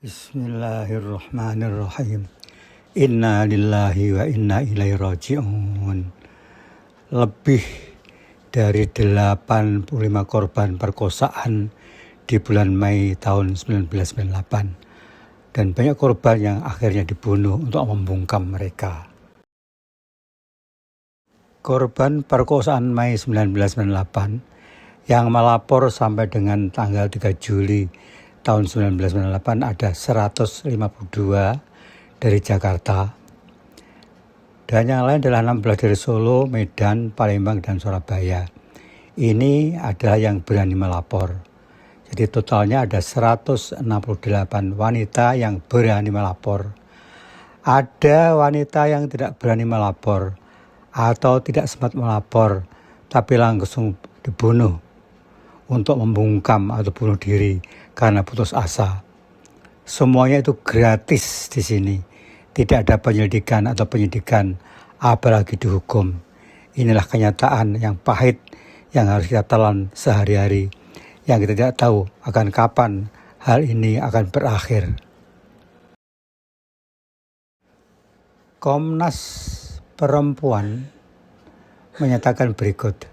Bismillahirrahmanirrahim. Inna lillahi wa inna ilaihi raji'un. Lebih dari 85 korban perkosaan di bulan Mei tahun 1998 dan banyak korban yang akhirnya dibunuh untuk membungkam mereka. Korban perkosaan Mei 1998 yang melapor sampai dengan tanggal 3 Juli tahun 1998 ada 152 dari Jakarta, dan yang lain adalah 16 dari Solo, Medan, Palembang, dan Surabaya. Ini adalah yang berani melapor. Jadi totalnya ada 168 wanita yang berani melapor. Ada wanita yang tidak berani melapor atau tidak sempat melapor tapi langsung dibunuh untuk membungkam atau bunuh diri karena putus asa. Semuanya itu gratis di sini. Tidak ada penyelidikan atau penyidikan, apalagi dihukum. Inilah kenyataan yang pahit yang harus kita telan sehari-hari, yang kita tidak tahu akan kapan hal ini akan berakhir. Komnas Perempuan menyatakan berikut.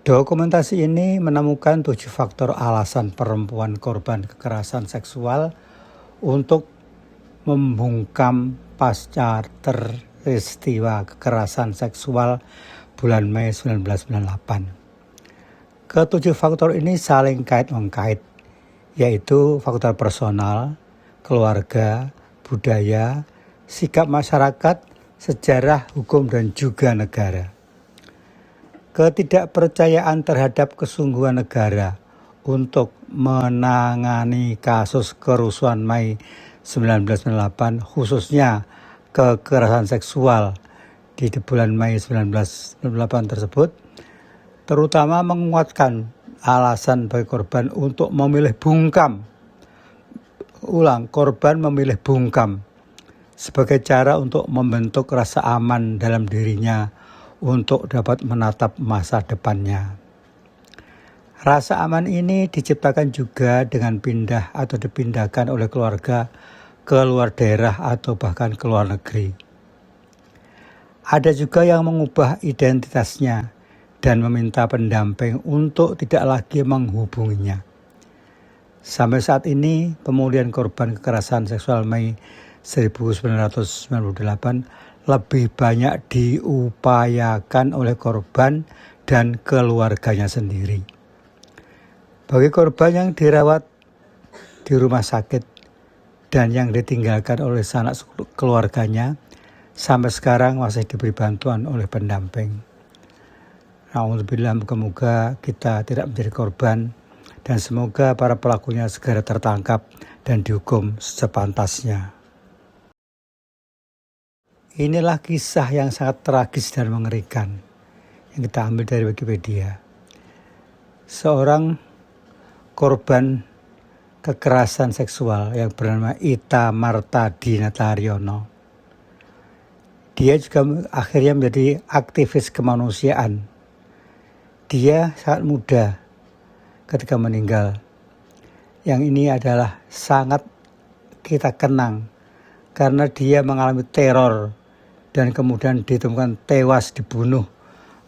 Dokumentasi ini menemukan 7 faktor alasan perempuan korban kekerasan seksual untuk membungkam pasca peristiwa kekerasan seksual bulan Mei 1998. Ketujuh faktor ini saling kait-mengkait, yaitu faktor personal, keluarga, budaya, sikap masyarakat, sejarah, hukum, dan juga negara. Ketidakpercayaan terhadap kesungguhan negara untuk menangani kasus kerusuhan Mei 1998, khususnya kekerasan seksual di bulan Mei 1998 tersebut, terutama menguatkan alasan bagi korban untuk memilih bungkam. Korban memilih bungkam sebagai cara untuk membentuk rasa aman dalam dirinya untuk dapat menatap masa depannya. Rasa aman ini diciptakan juga dengan pindah atau dipindahkan oleh keluarga ke luar daerah atau bahkan ke luar negeri. Ada juga yang mengubah identitasnya dan meminta pendamping untuk tidak lagi menghubunginya. Sampai saat ini, pemulihan korban kekerasan seksual Mei 1998 lebih banyak diupayakan oleh korban dan keluarganya sendiri. Bagi korban yang dirawat di rumah sakit dan yang ditinggalkan oleh sanak keluarganya, sampai sekarang masih diberi bantuan oleh pendamping. Alhamdulillah, moga-moga kita tidak menjadi korban dan semoga para pelakunya segera tertangkap dan dihukum sepantasnya. Inilah kisah yang sangat tragis dan mengerikan yang kita ambil dari Wikipedia. Seorang korban kekerasan seksual yang bernama Ita Marta Dinataryono. Dia juga akhirnya menjadi aktivis kemanusiaan. Dia sangat muda ketika meninggal. Yang ini adalah sangat kita kenang karena dia mengalami teror dan kemudian ditemukan tewas dibunuh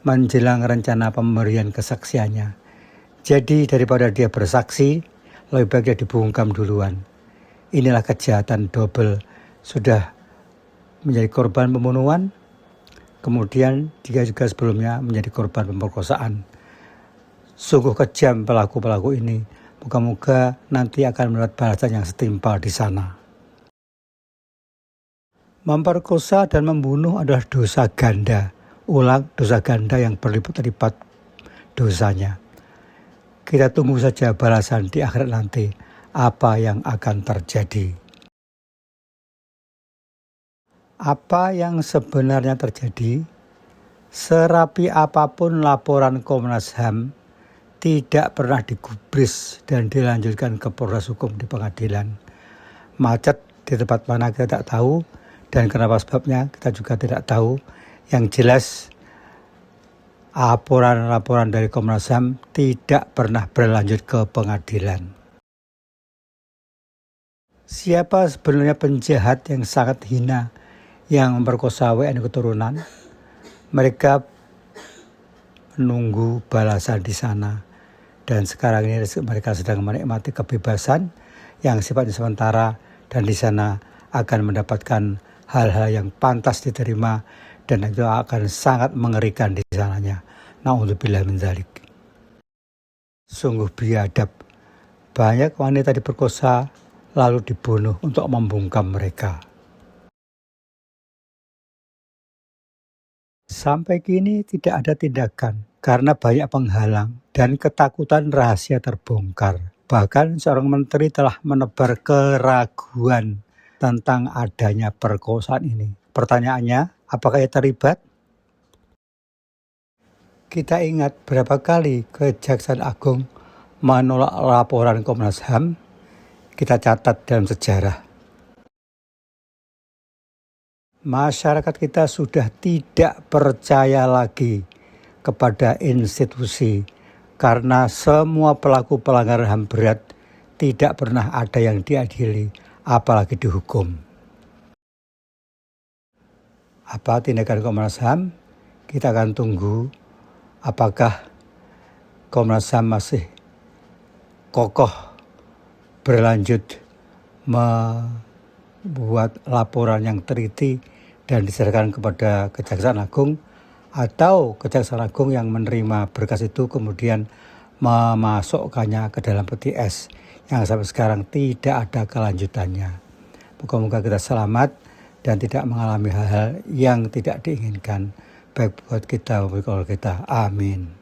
menjelang rencana pemberian kesaksiannya. Jadi daripada dia bersaksi, lebih baik dia dibungkam duluan. Inilah kejahatan double. Sudah menjadi korban pembunuhan, kemudian dia juga sebelumnya menjadi korban pemerkosaan. Sungguh kejam pelaku-pelaku ini. Moga-moga nanti akan mendapat balasan yang setimpal di sana. Memperkosa dan membunuh adalah dosa ganda. Ulang, dosa ganda yang berlipat-lipat dosanya. Kita tunggu saja balasan di akhirat nanti, apa yang akan terjadi. Apa yang sebenarnya terjadi? Serapi apapun laporan Komnas HAM, tidak pernah digubris dan dilanjutkan ke proses hukum di pengadilan. Macet di tempat mana kita tak tahu, dan kenapa sebabnya kita juga tidak tahu. Yang jelas, laporan-laporan dari Komnas HAM tidak pernah berlanjut ke pengadilan. Siapa sebenarnya penjahat yang sangat hina yang memperkosa WNI keturunan? Mereka menunggu balasan di sana. Dan sekarang ini mereka sedang menikmati kebebasan yang sifatnya sementara, dan di sana akan mendapatkan hal-hal yang pantas diterima, dan itu akan sangat mengerikan di sananya. Na'udzubillah min dzalik. Sungguh biadab. Banyak wanita diperkosa lalu dibunuh untuk membungkam mereka. Sampai kini tidak ada tindakan karena banyak penghalang dan ketakutan rahasia terbongkar. Bahkan seorang menteri telah menebar keraguan tentang adanya perkosaan ini. Pertanyaannya, apakah ia terlibat? Kita ingat berapa kali Kejaksaan Agung menolak laporan Komnas HAM. Kita catat dalam sejarah. Masyarakat kita sudah tidak percaya lagi kepada institusi karena semua pelaku pelanggaran HAM berat tidak pernah ada yang diadili, apalagi dihukum. Apa tindakan Komnas HAM? Kita akan tunggu apakah Komnas HAM masih kokoh berlanjut membuat laporan yang teliti dan diserahkan kepada Kejaksaan Agung, atau Kejaksaan Agung yang menerima berkas itu kemudian memasukkannya ke dalam peti es yang sampai sekarang tidak ada kelanjutannya. Moga-moga kita selamat dan tidak mengalami hal-hal yang tidak diinginkan, baik buat kita maupun keluarga kita. Amin.